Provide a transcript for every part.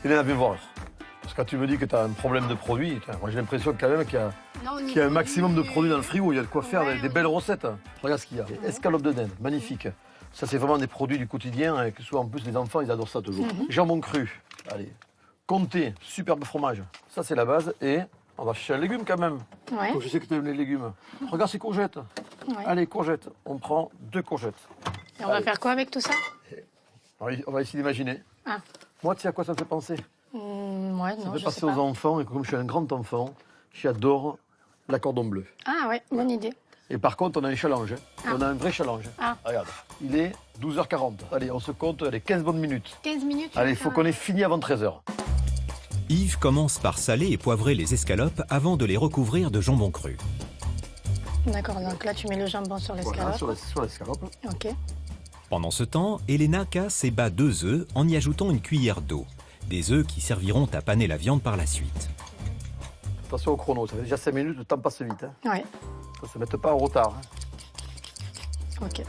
Elena, viens voir. Parce que quand tu me dis que tu as un problème de produits, moi j'ai l'impression quand même qu'il y a un maximum de produits dans le frigo. Il y a de quoi faire des belles recettes. Regarde ce qu'il y a. Escalope de dinde, magnifique. Ça, c'est vraiment des produits du quotidien. Et que souvent, en plus, les enfants, ils adorent ça toujours. Jambon cru. Allez. Comté, superbe fromage. Ça, c'est la base. Et on va chercher un légume quand même. Ouais. Donc, je sais que tu aimes les légumes. Regarde ces courgettes. Ouais. Allez, courgettes. On prend 2 courgettes. Et on va faire quoi avec tout ça? On va essayer d'imaginer. Ah. Moi, tu sais à quoi ça me fait penser? Ouais, Ça non, fait je passer sais aux pas. enfants. Et comme je suis un grand enfant, j'adore la cordon bleu. Ah ouais, bonne idée. Et par contre, on a un challenge. Ah. On a un vrai challenge. Ah. Regarde, il est 12h40. Allez, on se compte les 15 bonnes minutes. 15 minutes. Allez, il faut qu'on ait fini avant 13h. Yves commence par saler et poivrer les escalopes avant de les recouvrir de jambon cru. D'accord, donc là tu mets le jambon sur l'escalope. Voilà, sur l'escalope. Ok. Pendant ce temps, Elena casse et bat 2 œufs en y ajoutant une cuillère d'eau. Des œufs qui serviront à paner la viande par la suite. Attention au chrono, ça fait déjà 5 minutes, le temps passe vite. Hein. Ouais. Faut se mettre pas en retard. Hein. Ok.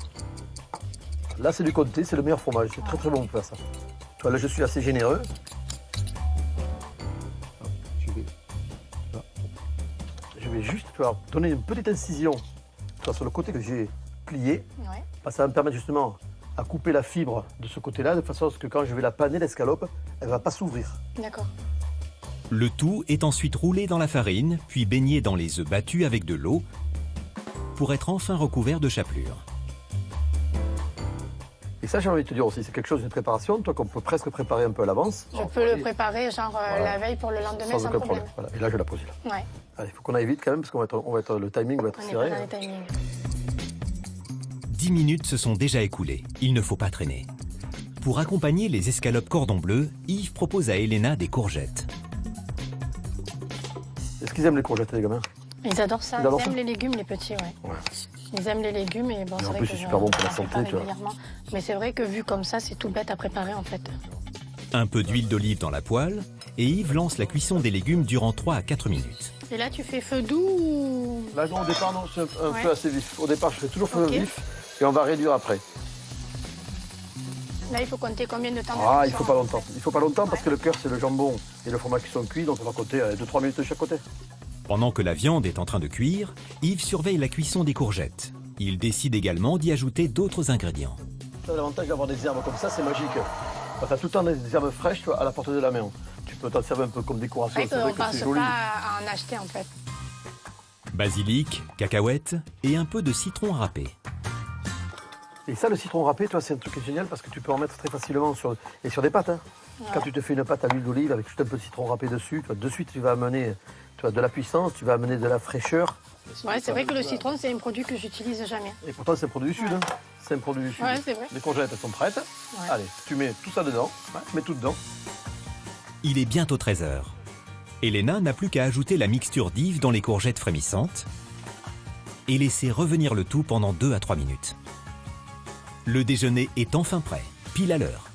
Là, c'est du comté, c'est le meilleur fromage. C'est très très bon pour faire ça. Tu vois, là, je suis assez généreux. Je vais juste tu vois, donner une petite incision tu vois, sur le côté que j'ai plié. Ouais. Ça va me permettre justement à couper la fibre de ce côté-là, de façon à ce que quand je vais la paner, l'escalope, elle ne va pas s'ouvrir. D'accord. Le tout est ensuite roulé dans la farine, puis baigné dans les œufs battus avec de l'eau pour être enfin recouvert de chapelure. Et ça, j'ai envie de te dire aussi, c'est quelque chose, une préparation, toi, qu'on peut presque préparer un peu à l'avance. Je peux le préparer genre la veille pour le lendemain sans aucun problème. Voilà. Et là, je la pose là. Ouais. Allez, il faut qu'on aille vite quand même, parce qu'on le timing va être On est serré. pas dans les timings. 10 minutes se sont déjà écoulées, il ne faut pas traîner. Pour accompagner les escalopes cordon bleu, Yves propose à Elena des courgettes. Est-ce qu'ils aiment les courgettes, les gamins? Ils adorent ça. Ils adorent Ils aiment ça les légumes, les petits, ouais. Ouais. Ils aiment les légumes et bon, Et c'est en vrai plus, que c'est super bon pour la j'en santé, prépare tu vois. régulièrement. Mais c'est vrai que vu comme ça, c'est tout bête à préparer en fait. Un peu d'huile d'olive dans la poêle, et Yves lance la cuisson des légumes durant 3 à 4 minutes. Et là, tu fais feu doux ou... Là, non, au départ, non, c'est un Ouais. feu assez vif. Au départ, je fais toujours feu Ok. vif, et on va réduire après. Là, il faut compter combien de temps de Ah, il cuisson, faut pas en longtemps. fait. Il faut pas longtemps parce que le cœur, c'est le jambon et le fromage qui sont cuits, donc on va compter 2-3 minutes de chaque côté. Pendant que la viande est en train de cuire, Yves surveille la cuisson des courgettes. Il décide également d'y ajouter d'autres ingrédients. L'avantage d'avoir des herbes comme ça, c'est magique. Tu as tout le temps des herbes fraîches tu vois, à la portée de la main. Tu peux t'en servir un peu comme décoration, C'est c'est vrai vrai qu'on que ne c'est pense joli. pas à en acheter en fait. Basilic, cacahuètes et un peu de citron râpé. Et ça, le citron râpé, toi, c'est un truc qui est génial parce que tu peux en mettre très facilement sur des pâtes. Hein. Ouais. Quand tu te fais une pâte à l'huile d'olive avec juste un peu de citron râpé dessus, tu vois, de suite, tu vas amener de la puissance, tu vas amener de la fraîcheur. Ouais, c'est vrai que le citron, c'est un produit que j'utilise jamais. Et pourtant, c'est un produit du Sud. Ouais. Hein. C'est un produit du Sud. Ouais, c'est vrai. Les courgettes, elles sont prêtes. Ouais. Allez, tu mets tout ça dedans. Ouais, tu mets tout dedans. Il est bientôt 13 h. Elena n'a plus qu'à ajouter la mixture d'Yves dans les courgettes frémissantes et laisser revenir le tout pendant 2 à 3 minutes. Le déjeuner est enfin prêt, pile à l'heure.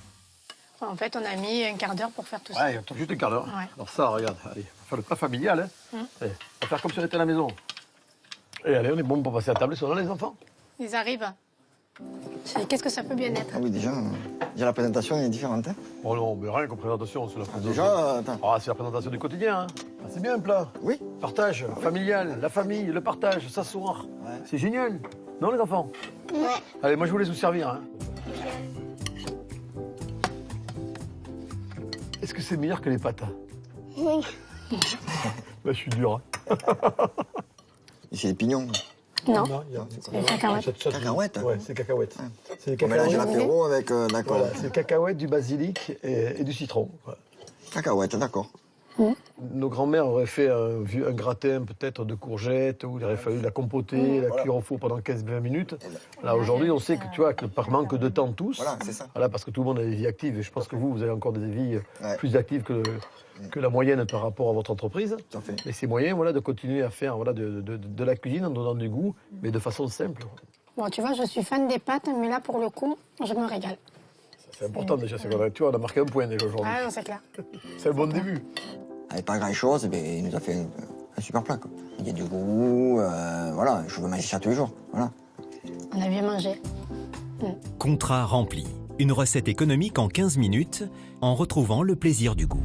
En fait, on a mis un quart d'heure pour faire tout ça. Ouais, attends juste un quart d'heure. Ouais. Alors ça, regarde, allez, on va faire le plat familial. Hein. Allez, on va faire comme si on était à la maison. Et allez, on est bon pour passer à table. Ils sont là, les enfants? Ils arrivent. Qu'est-ce que ça peut bien être? Ah oui, déjà la présentation est différente. Hein. Oh non, mais rien qu'en présentation, c'est la présentation. Déjà, attends. Ah, c'est la présentation du quotidien. Hein. Ah, c'est bien un plat. Oui. Partage, familial, la famille, le partage, s'asseoir. Ouais. C'est génial. Non, les enfants? Ouais. Allez, moi, je vous laisse vous servir. Hein. Est-ce que c'est meilleur que les pâtes? Oui. Là, je suis dur. Hein. Et c'est des pignons. Non. Les cacahuètes. Cacahuètes. Ouais, c'est cacahuètes. C'est des On mélange cacahuètes. l'apéro avec... d'accord. Voilà, c'est cacahuètes, du basilic et du citron. Voilà. Cacahuètes, d'accord. Nos grands-mères auraient fait un gratin peut-être de courgettes, où il aurait fallu la compoter, la cuire au four pendant 15-20 minutes. Là, aujourd'hui, on sait que, tu vois, que par manque de temps tous, Voilà, c'est ça. voilà, parce que tout le monde a des vies actives, et je pense que vous avez encore des vies Ouais. plus actives que la moyenne par rapport à votre entreprise. Tout à fait. Et c'est moyen voilà, de continuer à faire voilà, de la cuisine en donnant du goût, mais de façon simple. Bon, tu vois, je suis fan des pâtes, mais là, pour le coup, je me régale. C'est important déjà, c'est qu'on a, tu vois, on a marqué un point déjà aujourd'hui. Ah non, c'est clair. C'est un bon début. Avec pas grand-chose, eh il nous a fait un super plat. Quoi. Il y a du goût, voilà, je veux manger ça tous les jours. Voilà. On a bien mangé. Contrat rempli. Une recette économique en 15 minutes en retrouvant le plaisir du goût.